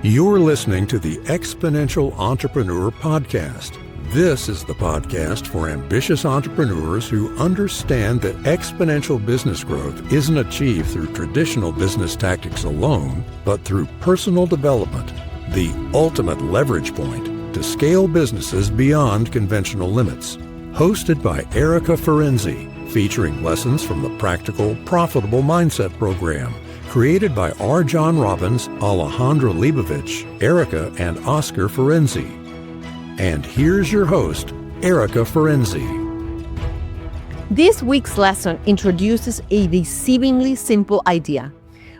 You're listening to the Exponential Entrepreneur Podcast. This is the podcast for ambitious entrepreneurs who understand that exponential business growth isn't achieved through traditional business tactics alone, but through personal development, the ultimate leverage point to scale businesses beyond conventional limits. Hosted by Erica Ferenzi, featuring lessons from the Practical, Profitable Mindset program, created by R. John Robbins, Alejandra Leibovich, Erica, and Oscar Ferenzi. And here's your host, Erica Ferenzi. This week's lesson introduces a deceivingly simple idea,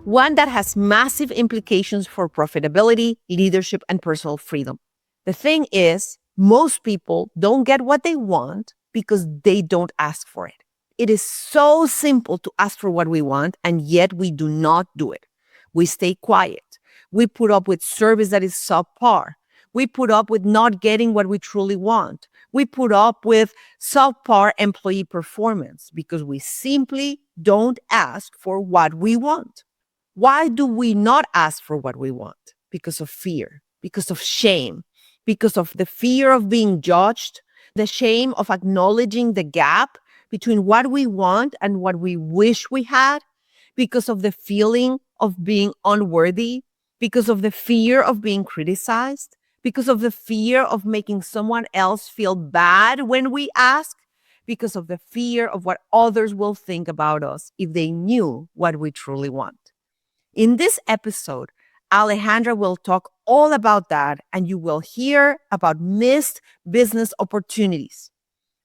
one that has massive implications for profitability, leadership, and personal freedom. The thing is, most people don't get what they want because they don't ask for it. It is so simple to ask for what we want, and yet we do not do it. We stay quiet. We put up with service that is subpar. We put up with not getting what we truly want. We put up with subpar employee performance because we simply don't ask for what we want. Why do we not ask for what we want? Because of fear, because of shame, because of the fear of being judged, the shame of acknowledging the gap between what we want and what we wish we had, because of the feeling of being unworthy, because of the fear of being criticized, because of the fear of making someone else feel bad when we ask, because of the fear of what others will think about us if they knew what we truly want. In this episode, Alejandra will talk all about that, and you will hear about missed business opportunities.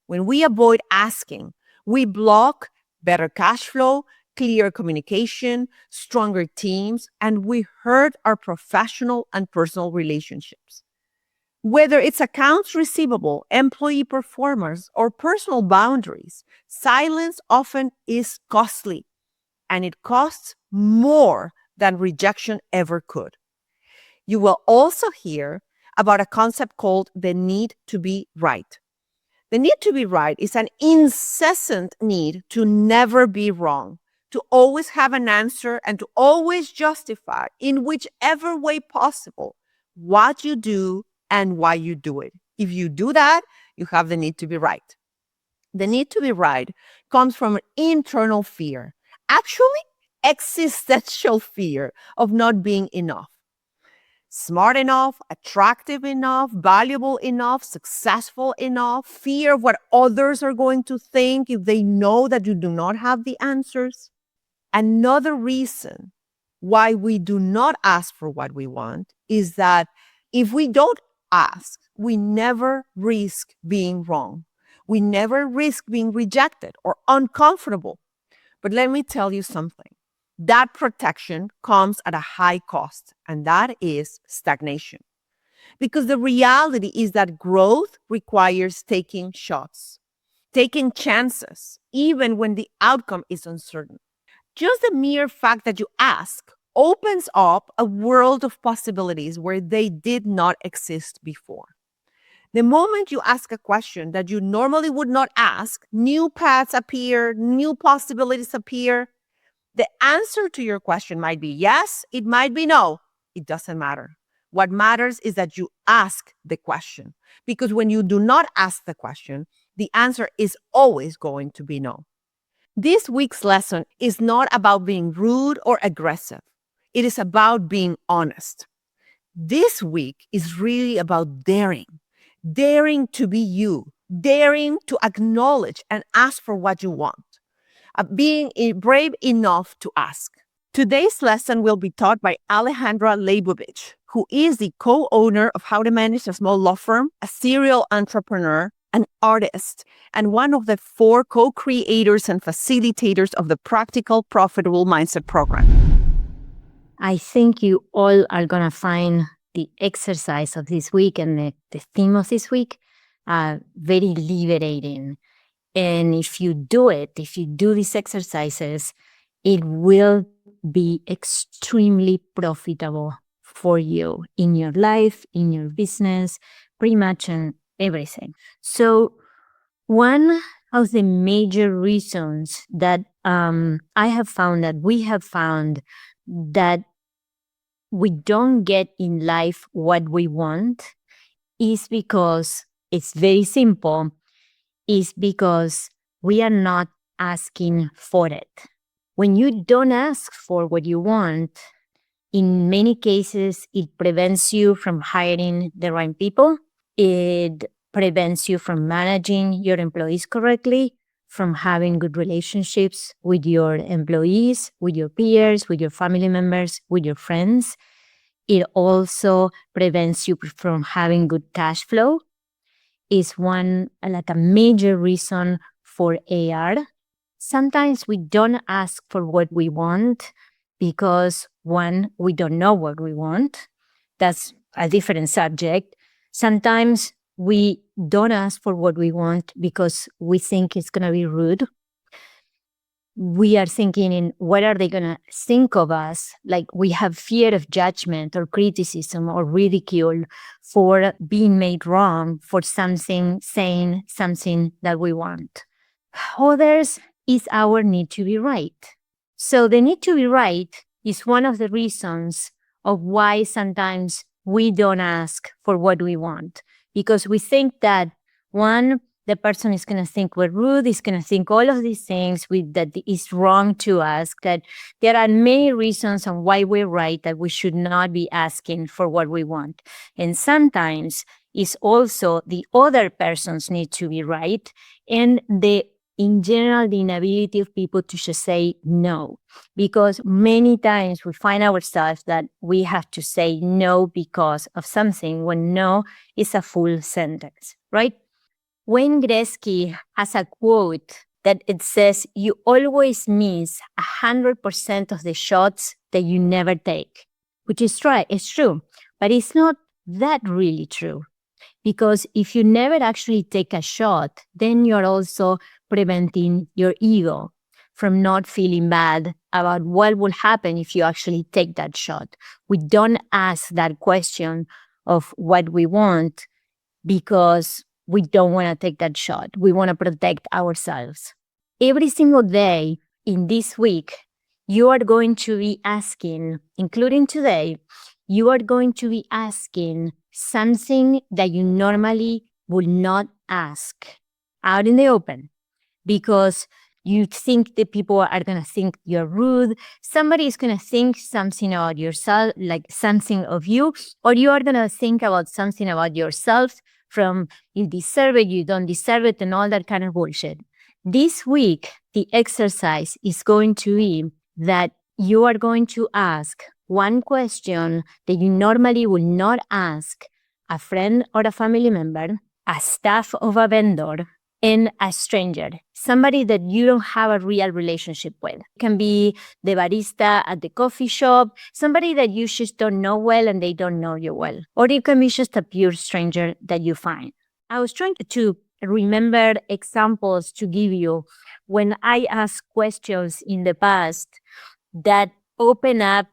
When we avoid asking, we block better cash flow, clear communication, stronger teams, and we hurt our professional and personal relationships. Whether it's accounts receivable, employee performance, or personal boundaries, silence often is costly, and it costs more than rejection ever could. You will also hear about a concept called the need to be right. The need to be right is an incessant need to never be wrong, to always have an answer and to always justify in whichever way possible what you do and why you do it. If you do that, you have the need to be right. The need to be right comes from an internal fear, actually existential fear of not being enough. Smart enough, attractive enough, valuable enough, successful enough, fear of what others are going to think if they know that you do not have the answers. Another reason why we do not ask for what we want is that if we don't ask, we never risk being wrong. We never risk being rejected or uncomfortable. But let me tell you something. That protection comes at a high cost, and that is stagnation. Because the reality is that growth requires taking shots, taking chances, even when the outcome is uncertain. Just the mere fact that you ask opens up a world of possibilities where they did not exist before. The moment you ask a question that you normally would not ask, new paths appear, new possibilities appear. The answer to your question might be yes, it might be no. It doesn't matter. What matters is that you ask the question. Because when you do not ask the question, the answer is always going to be no. This week's lesson is not about being rude or aggressive. It is about being honest. This week is really about daring to be you, daring to acknowledge and ask for what you want. Being brave enough to ask. Today's lesson will be taught by Alejandra Leibovich, who is the co-owner of How to Manage a Small Law Firm, a serial entrepreneur, an artist, and one of the 4 co-creators and facilitators of the Practical, Profitable Mindset program. I think you all are going to find the exercise of this week and the theme of this week very liberating. And if you do these exercises, it will be extremely profitable for you in your life, in your business, pretty much in everything. So one of the major reasons that we have found that we don't get in life what we want is because it's very simple, is because we are not asking for it. When you don't ask for what you want, in many cases, it prevents you from hiring the right people. It prevents you from managing your employees correctly, from having good relationships with your employees, with your peers, with your family members, with your friends. It also prevents you from having good cash flow. Is one like a major reason for AR. Sometimes we don't ask for what we want because one, we don't know what we want. That's a different subject. Sometimes we don't ask for what we want because we think it's going to be rude. We are thinking in what are they going to think of us? Like we have fear of judgment or criticism or ridicule for being made wrong for something, saying something that we want. Others is our need to be right. So the need to be right is one of the reasons of why sometimes we don't ask for what we want, because we think that one, the person is going to think we're rude, is going to think all of these things that is wrong to us, that there are many reasons on why we're right, that we should not be asking for what we want. And sometimes it's also the other person's need to be right, and in general, the inability of people to just say no, because many times we find ourselves that we have to say no because of something when no is a full sentence, right? Wayne Gretzky has a quote that it says, "You always miss 100% of the shots that you never take," which is right. It's true, but it's not that really true. Because if you never actually take a shot, then you're also preventing your ego from not feeling bad about what will happen if you actually take that shot. We don't ask that question of what we want because we don't want to take that shot. We want to protect ourselves. Every single day in this week, you are going to be asking, including today, you are going to be asking something that you normally would not ask out in the open because you think that people are going to think you're rude. Somebody is going to think something about yourself, like something of you, or you are going to think about something about yourself from you deserve it, you don't deserve it, and all that kind of bullshit. This week, the exercise is going to be that you are going to ask one question that you normally would not ask a friend or a family member, a staff of a vendor, and a stranger, somebody that you don't have a real relationship with. It can be the barista at the coffee shop, somebody that you just don't know well and they don't know you well. Or it can be just a pure stranger that you find. I was trying to remember examples to give you when I asked questions in the past that open up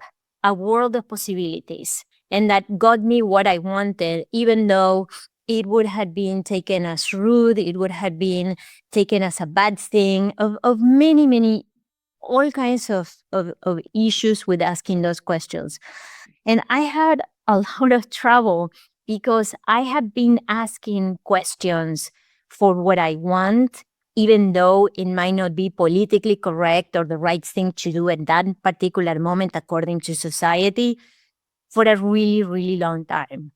a world of possibilities and that got me what I wanted, even though it would have been taken as rude, it would have been taken as a bad thing, of many, all kinds of issues with asking those questions. And I had a lot of trouble because I have been asking questions for what I want, even though it might not be politically correct or the right thing to do at that particular moment according to society, for a really, really long time.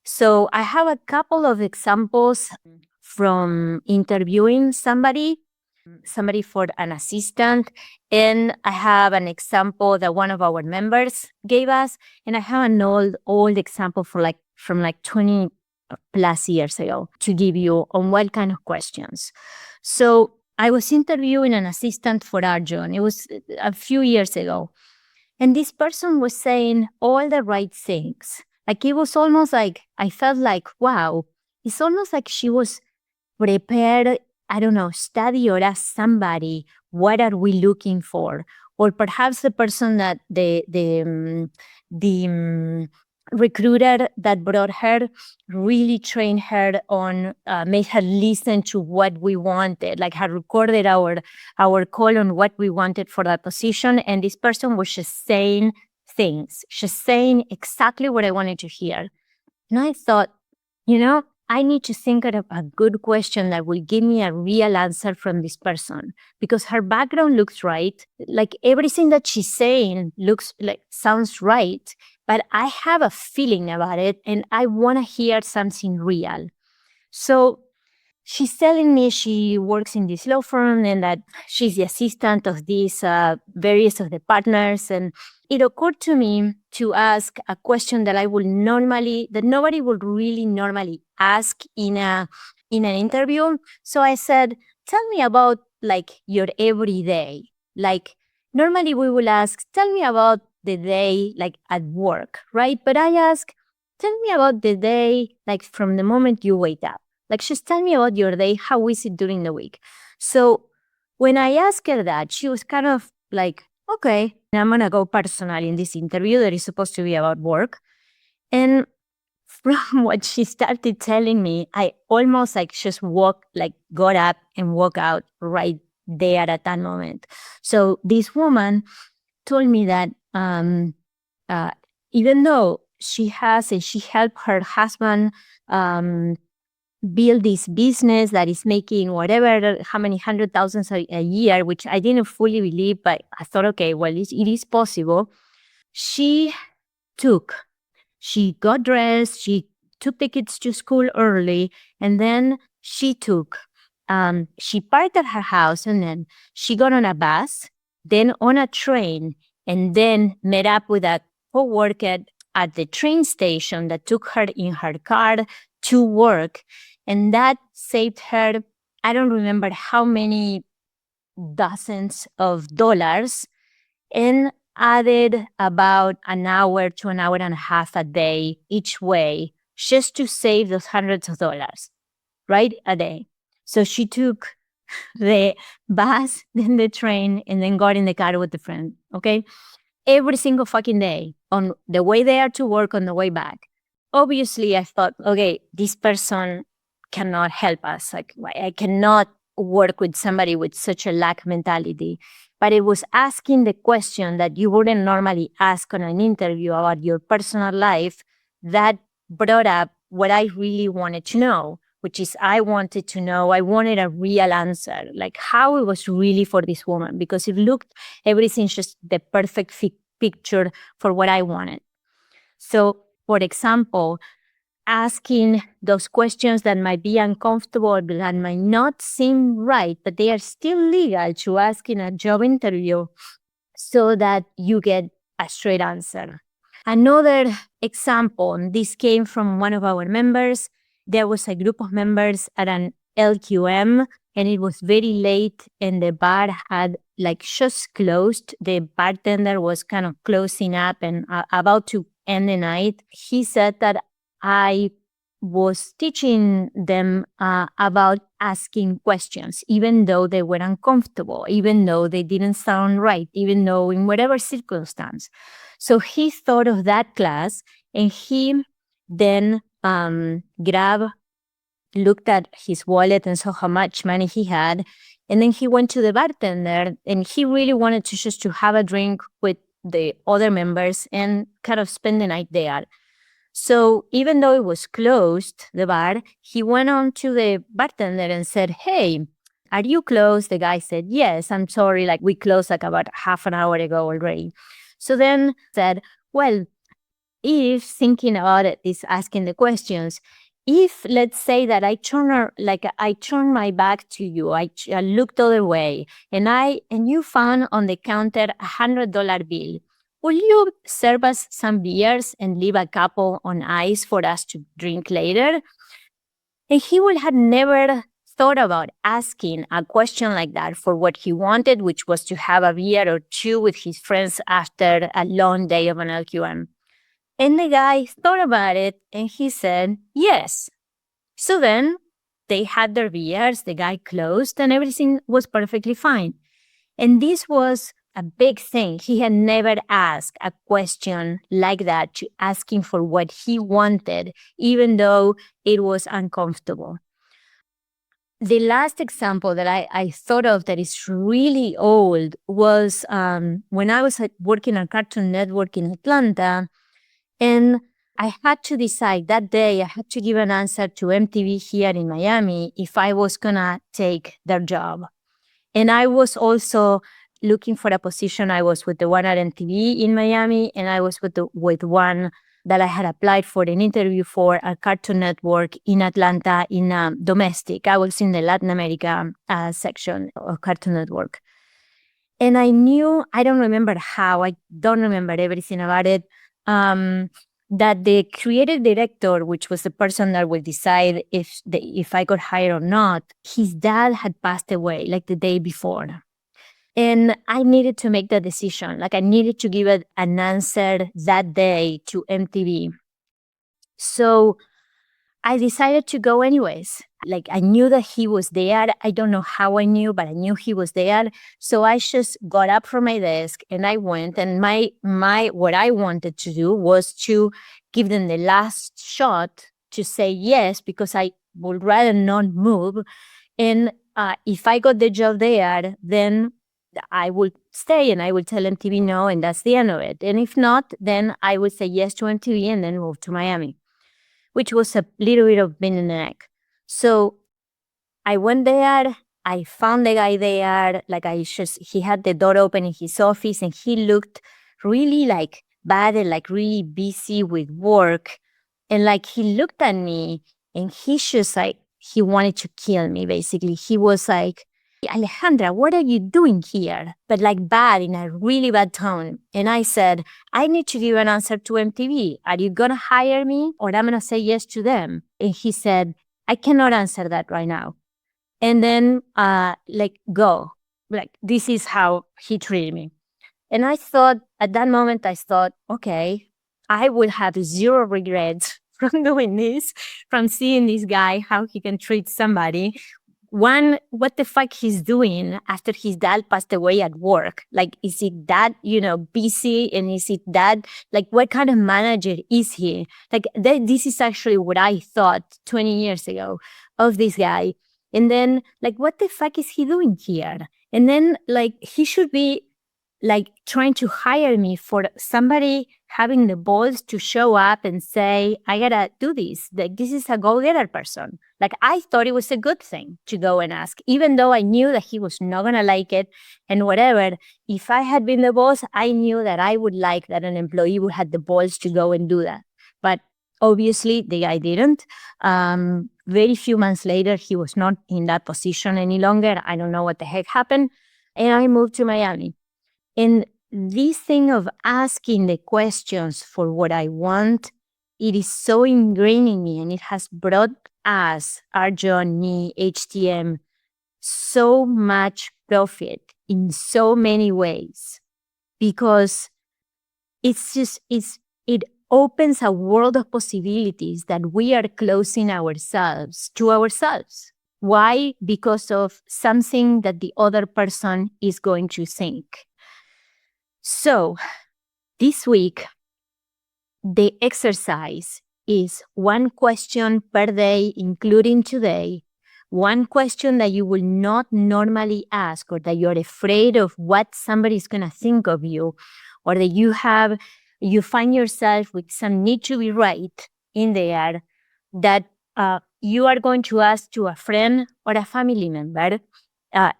So I have a couple of examples from interviewing somebody for an assistant, and I have an example that one of our members gave us, and I have an old example from 20 plus years ago to give you on what kind of questions. So I was interviewing an assistant for Arjun. It was a few years ago. And this person was saying all the right things. Like it was almost like, I felt like, wow, it's almost like she was prepared, I don't know, study or ask somebody, what are we looking for? Or perhaps the person that the recruiter that brought her really trained her on, made her listen to what we wanted, like had recorded our call on what we wanted for that position. And this person was just saying things. She's saying exactly what I wanted to hear. And I thought, I need to think of a good question that will give me a real answer from this person, because her background looks right. Like everything that she's saying sounds right, but I have a feeling about it and I want to hear something real. So she's telling me she works in this law firm and that she's the assistant of these various of the partners. And it occurred to me to ask a question that nobody would really normally ask in an interview. So I said, tell me about your everyday. Normally we will ask, tell me about the day at work, right? But I ask, tell me about the day from the moment you wake up. Just tell me about your day. How is it during the week? So when I asked her that, she was kind of like, okay, I'm going to go personal in this interview that is supposed to be about work. And from what she started telling me, I almost just got up and walked out right there at that moment. So this woman told me that even though she helped her husband build this business that is making how many $100,000 a year, which I didn't fully believe, but I thought, okay, well, it is possible. She got dressed, she took the kids to school early, and then she parked at her house, and then she got on a bus, then on a train, and then met up with a co-worker at the train station that took her in her car to work. And that saved her, I don't remember how many dozens of dollars, and added about an hour to an hour and a half a day each way just to save those hundreds of dollars, right? A day. So she took the bus, then the train, and then got in the car with a friend, okay? Every single fucking day, on the way there to work, on the way back. Obviously, I thought, okay, this person cannot help us. I cannot work with somebody with such a lack mentality. But it was asking the question that you wouldn't normally ask on an interview about your personal life that brought up what I really wanted to know, which is I wanted a real answer, how it was really for this woman, because it looked everything just the perfect picture for what I wanted. So, for example, asking those questions that might be uncomfortable, that might not seem right, but they are still legal to ask in a job interview so that you get a straight answer. Another example, and this came from one of our members. There was a group of members at an LQM, and it was very late, and the bar had just closed. The bartender was kind of closing up and about to end the night. He said that I was teaching them about asking questions, even though they were uncomfortable, even though they didn't sound right, even though in whatever circumstance. So he thought of that class, and he then looked at his wallet and saw how much money he had. And then he went to the bartender, and he really wanted to have a drink with the other members and kind of spend the night there. So even though it was closed, the bar, he went on to the bartender and said, hey, are you closed? The guy said, yes, I'm sorry, we closed about half an hour ago already. So then said, well, if thinking about it is asking the questions, if let's say that I turn my back to you, I looked the other way, and you found on the counter $100 bill, will you serve us some beers and leave a couple on ice for us to drink later? And he would have never thought about asking a question like that for what he wanted, which was to have a beer or two with his friends after a long day of an LQM. And the guy thought about it, and he said, yes. So then they had their beers, the guy closed, and everything was perfectly fine. And this was a big thing. He had never asked a question like that, to asking for what he wanted, even though it was uncomfortable. the last example that I thought of that is really old was when I was working at Cartoon Network in Atlanta, and I had to decide that day, I had to give an answer to MTV here in Miami if I was going to take their job. And I was also looking for a position. I was with the one at MTV in Miami, and I was with one that I had applied for an interview for a Cartoon Network in Atlanta in domestic. I was in the Latin America section of Cartoon Network. And I knew, I don't remember how, I don't remember everything about it, that the creative director, which was the person that would decide if I got hired or not, his dad had passed away like the day before. And I needed to make the decision. Like I needed to give an answer that day to MTV. So I decided to go anyways. Like I knew that he was there. I don't know how I knew, but I knew he was there. So I just got up from my desk and I went. And my what I wanted to do was to give them the last shot to say yes, because I would rather not move. And if I got the job there, then I would stay and I would tell MTV no, and that's the end of it. And if not, then I would say yes to MTV and then move to Miami, which was a little bit of being in the neck. So I went there, I found the guy there, like he had the door open in his office and he looked really like bad and like really busy with work. And like he looked at me and he's just like, he wanted to kill me, basically. He was like, Alejandra, what are you doing here? But like bad, in a really bad tone. And I said, I need to give an answer to MTV. Are you going to hire me or I'm going to say yes to them? And he said, I cannot answer that right now. And then go. Like, this is how he treated me. And I thought, at that moment, okay, I will have zero regrets from doing this, from seeing this guy, how he can treat somebody. One, what the fuck he's doing after his dad passed away at work? Like, is he that, busy? And is it that, like, what kind of manager is he? Like, this is actually what I thought 20 years ago of this guy. And then, like, what the fuck is he doing here? And then, like, he should be, like, trying to hire me for somebody having the balls to show up and say, I gotta do this. Like, this is a go-getter person. Like, I thought it was a good thing to go and ask, even though I knew that he was not gonna like it and whatever. If I had been the boss, I knew that I would like that an employee would have the balls to go and do that. But obviously, the guy didn't. Very few months later, he was not in that position any longer. I don't know what the heck happened. And I moved to Miami. And this thing of asking the questions for what I want, it is so ingrained in me, and it has brought us, Arjun, me, HTM, so much profit in so many ways, because it opens a world of possibilities that we are closing ourselves to ourselves. Why? Because of something that the other person is going to think. So this week, the exercise is one question per day, including today, one question that you will not normally ask, or that you're afraid of what somebody is going to think of you, or that you find yourself with some need to be right in there, that you are going to ask to a friend or a family member.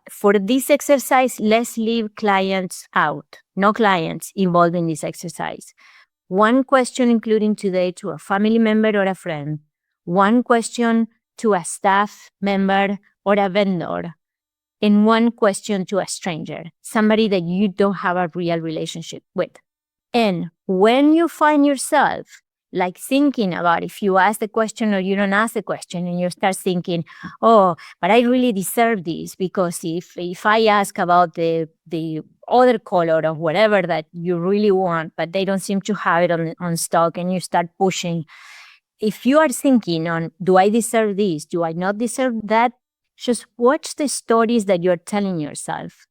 For this exercise, let's leave clients out. No clients involved in this exercise. One question, including today, to a family member or a friend. One question to a staff member or a vendor. And one question to a stranger, somebody that you don't have a real relationship with. And when you find yourself like thinking about if you ask the question or you don't ask the question, and you start thinking, oh, but I really deserve this, because if I ask about the other color of whatever that you really want, but they don't seem to have it on stock, and you start pushing. If you are thinking on, do I deserve this? Do I not deserve that? Just watch the stories that you're telling yourself.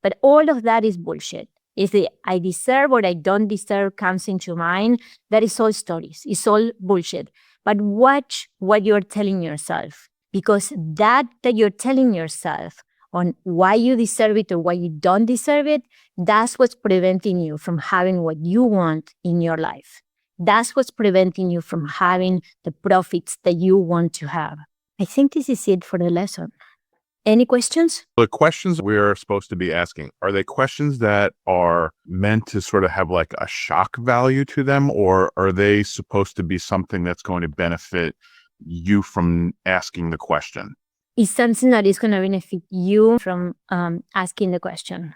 But all of that is bullshit. If the I deserve or I don't deserve comes into mind, that is all stories. It's all bullshit. But watch what you're telling yourself. because that you're telling yourself on why you deserve it or why you don't deserve it, that's what's preventing you from having what you want in your life. That's what's preventing you from having the profits that you want to have. I think this is it for the lesson. Any questions? The questions we're supposed to be asking, are they questions that are meant to sort of have like a shock value to them, or are they supposed to be something that's going to benefit you from asking the question? It's something that is going to benefit you from asking the question.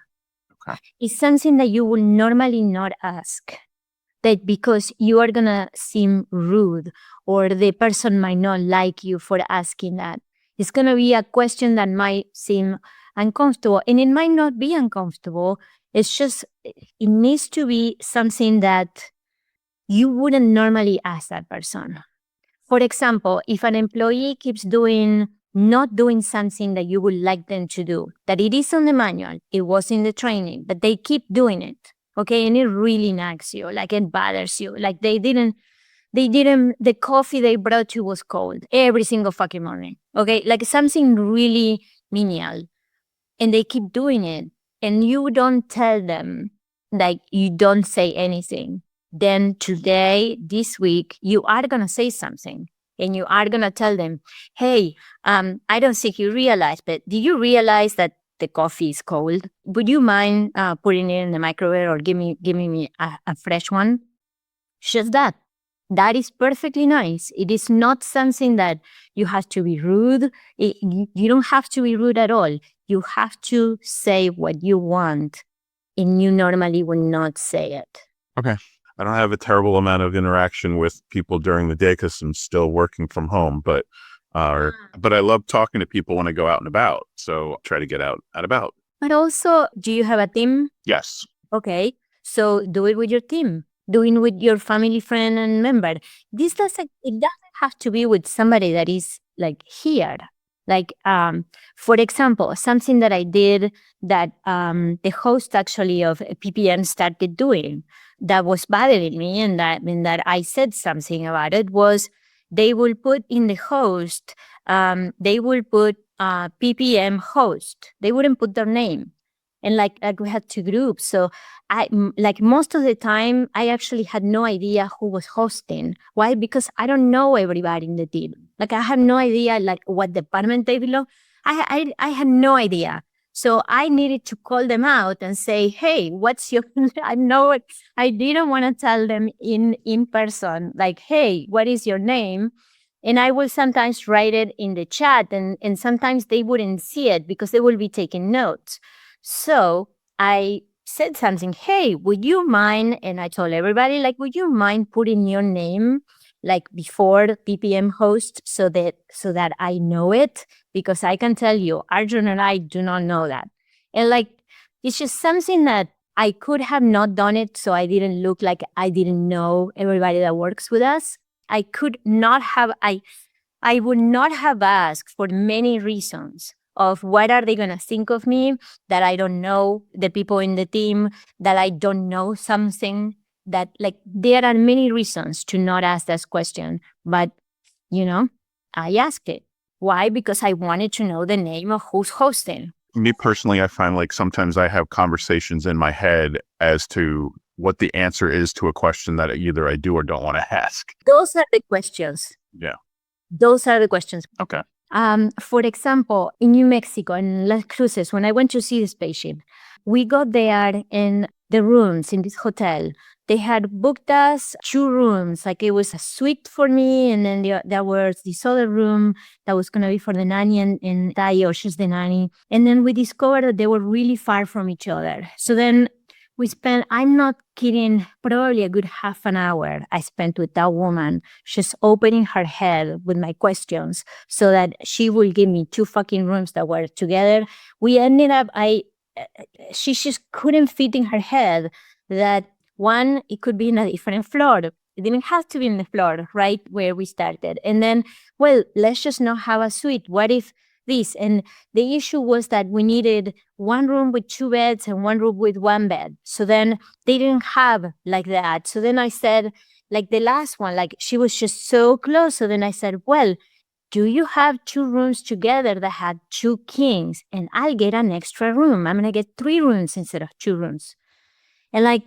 Okay. It's something that you will normally not ask, that because you are going to seem rude or the person might not like you for asking that. It's going to be a question that might seem uncomfortable, and it might not be uncomfortable. It's just, it needs to be something that you wouldn't normally ask that person. For example, if an employee keeps not doing something that you would like them to do, that it is on the manual, it was in the training, but they keep doing it, okay? And it really nags you, like it bothers you. Like the coffee they brought you was cold every single fucking morning, okay? Like something really menial, and they keep doing it, and you don't tell them, like you don't say anything. Then today, this week, you are going to say something, and you are going to tell them, hey, I don't think you realize, but do you realize that the coffee is cold? Would you mind putting it in the microwave or giving me a fresh one? Just that. That is perfectly nice. It is not something that you have to be rude. You don't have to be rude at all. You have to say what you want, and you normally would not say it. Okay. I don't have a terrible amount of interaction with people during the day because I'm still working from home, but I love talking to people when I go out and about. So I try to get out and about. But also, do you have a team? Yes. Okay. So do it with your team. Do it with your family, friend, and member. It doesn't have to be with somebody that is like here. Like, for example, something that I did that the host actually of PPM started doing that was bothering me, and that I said something about it, was they will put in the host, they will put PPM host. They wouldn't put their name. And like we had two groups. So like most of the time, I actually had no idea who was hosting. Why? Because I don't know everybody in the team. Like I have no idea like what department they belong. I had no idea. So I needed to call them out and say, hey, what's your, I know it. I didn't want to tell them in person, like, hey, what is your name? And I will sometimes write it in the chat, and sometimes they wouldn't see it because they will be taking notes. So I said something, hey, would you mind? And I told everybody, like, would you mind putting your name like before PPM host so that I know it? Because I can tell you, Arjun and I do not know that. And like, it's just something that I could have not done it so I didn't look like I didn't know everybody that works with us. I could not have, I would not have asked for many reasons of what are they going to think of me, that I don't know the people in the team, that I don't know something, that like there are many reasons to not ask this question. But, I asked it. Why? Because I wanted to know the name of who's hosting. Me personally, I find like sometimes I have conversations in my head as to what the answer is to a question that either I do or don't want to ask. Those are the questions. Yeah. Those are the questions. Okay. For example, in New Mexico, in Las Cruces, when I went to see this patient, we got there in the rooms in this hotel. They had booked us 2 rooms. Like it was a suite for me, and then there was this other room that was going to be for the nanny and Tayo, or she's the nanny. And then we discovered that they were really far from each other. So then we spent, I'm not kidding, probably a good half an hour I spent with that woman, just opening her head with my questions so that she will give me 2 fucking rooms that were together. We ended up, she just couldn't fit in her head that one, it could be in a different floor. It didn't have to be in the floor, right, where we started. And then, well, let's just not have a suite. What if this? And the issue was that we needed 1 room with 2 beds and 1 room with 1 bed. So then they didn't have like that. So then I said, like the last one, like she was just so close. So then I said, well, do you have 2 rooms together that had 2 kings? And I'll get an extra room. I'm going to get 3 rooms instead of 2 rooms. And like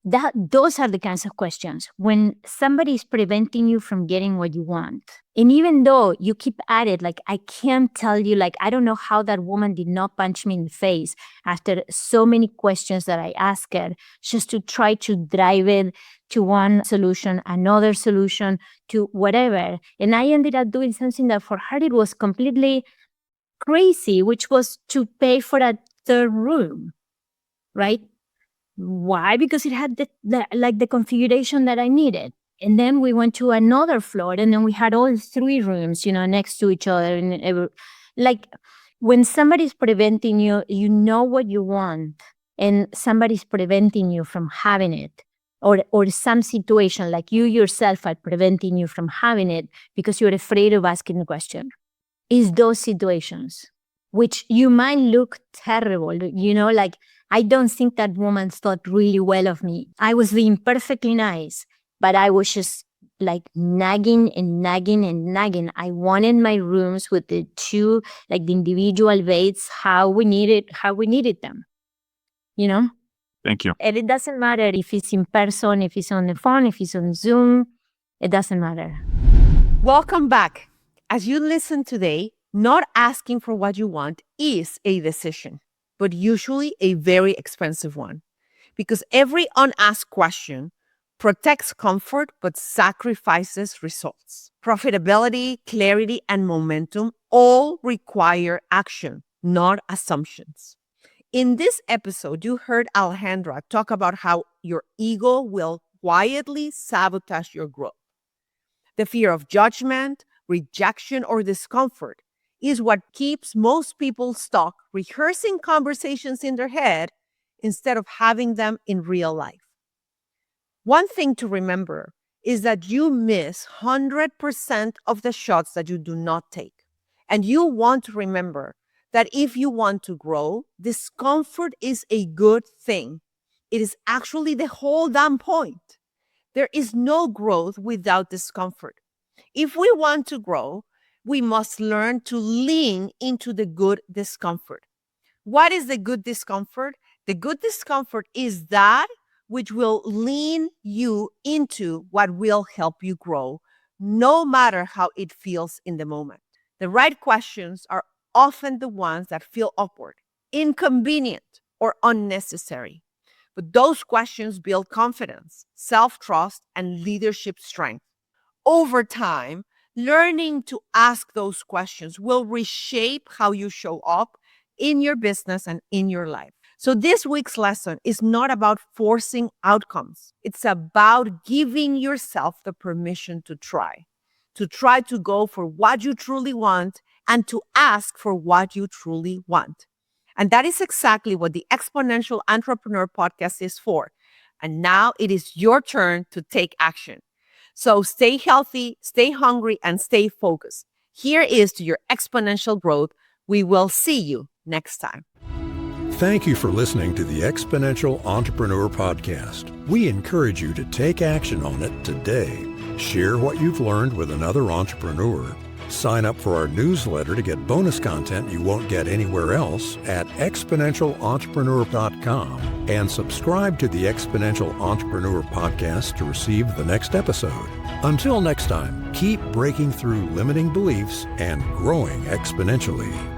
that, those are the kinds of questions when somebody is preventing you from getting what you want. And even though you keep at it, like I can't tell you, like, I don't know how that woman did not punch me in the face after so many questions that I asked her just to try to drive it to one solution, another solution, to whatever. And I ended up doing something that for her, it was completely crazy, which was to pay for a 3rd room, right? Why? Because it had the configuration that I needed. And then we went to another floor, and then we had all 3 rooms, next to each other. And like when somebody's preventing you, you know what you want, and somebody's preventing you from having it, or some situation like you yourself are preventing you from having it because you're afraid of asking the question. Is those situations, which you might look terrible, like, I don't think that woman thought really well of me. I was being perfectly nice, but I was just like nagging and nagging and nagging. I wanted my rooms with the 2, like the individual beds, how we needed them, Thank you. And it doesn't matter if it's in person, if it's on the phone, if it's on Zoom, it doesn't matter. Welcome back. As you listen today, not asking for what you want is a decision, but usually a very expensive one, because every unasked question protects comfort but sacrifices results. Profitability, clarity, and momentum all require action, not assumptions. In this episode, you heard Alejandra talk about how your ego will quietly sabotage your growth. The fear of judgment, rejection, or discomfort is what keeps most people stuck rehearsing conversations in their head instead of having them in real life. One thing to remember is that you miss 100% of the shots that you do not take. And you want to remember that if you want to grow, discomfort is a good thing. It is actually the whole damn point. There is no growth without discomfort. If we want to grow, we must learn to lean into the good discomfort. What is the good discomfort? The good discomfort is that which will lean you into what will help you grow, no matter how it feels in the moment. The right questions are often the ones that feel awkward, inconvenient, or unnecessary. But those questions build confidence, self-trust, and leadership strength. Over time, learning to ask those questions will reshape how you show up in your business and in your life. So this week's lesson is not about forcing outcomes. It's about giving yourself the permission to try to go for what you truly want and to ask for what you truly want. And that is exactly what the Exponential Entrepreneur Podcast is for. And now it is your turn to take action. So stay healthy, stay hungry, and stay focused. Here is to your exponential growth. We will see you next time. Thank you for listening to the Exponential Entrepreneur Podcast. We encourage you to take action on it today. Share what you've learned with another entrepreneur. Sign up for our newsletter to get bonus content you won't get anywhere else at exponentialentrepreneur.com, and subscribe to the Exponential Entrepreneur Podcast to receive the next episode. Until next time, keep breaking through limiting beliefs and growing exponentially.